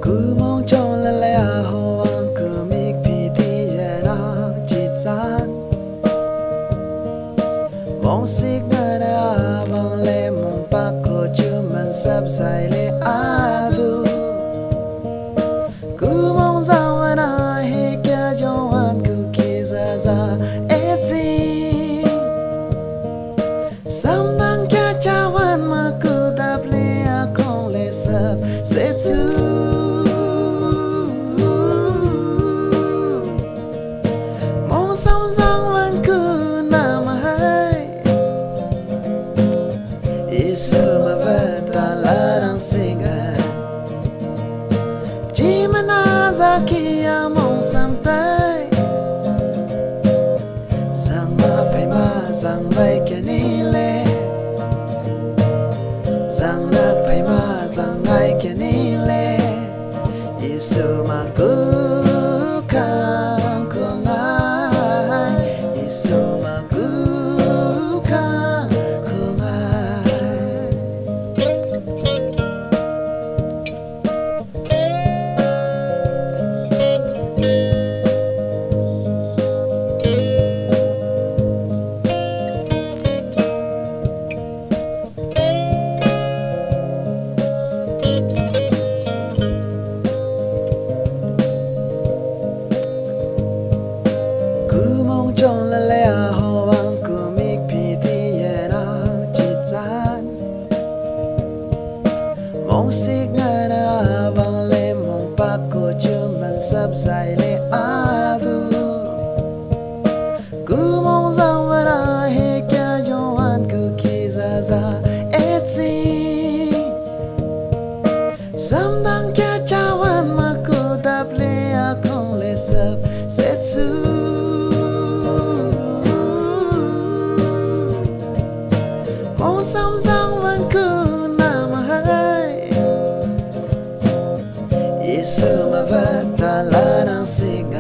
cứ mong cho là lẽ hồ anh cứ miết phi thì giờ đó chỉ chán mong xích ngã đã vang lên mong bác cô chưa mình sắp dài lệ á du cứ mong rằng anh hay kia cho anh cứ kia ra hết gì sắm nắng kia chào anh mà cứ đáp lệ không lệ sắp sẽ sống rằng vẫn cứ nằm hay Isu mà về ta là đang sinh chỉ mà na ra kia mong sắm tay rằng vậy kia ni lệ rằng nát phải mà rằng ngay kia ni lệ Isu mà cứ trong là lẽ hồ anh cứ miết phi thì giờ đó chỉ chán mong xích ngã đã vang lên mong bác cô chưa mình sắp dài lệ á du cứ mong rằng vẫn hay kia cho anh cứ kia ra hết gì sắm đang kia chào anh mà cứ đáp lệ không lệ sắp sẽ mong sống rằng vẫn cứ nằm hay Isu mà về ta là đang sinh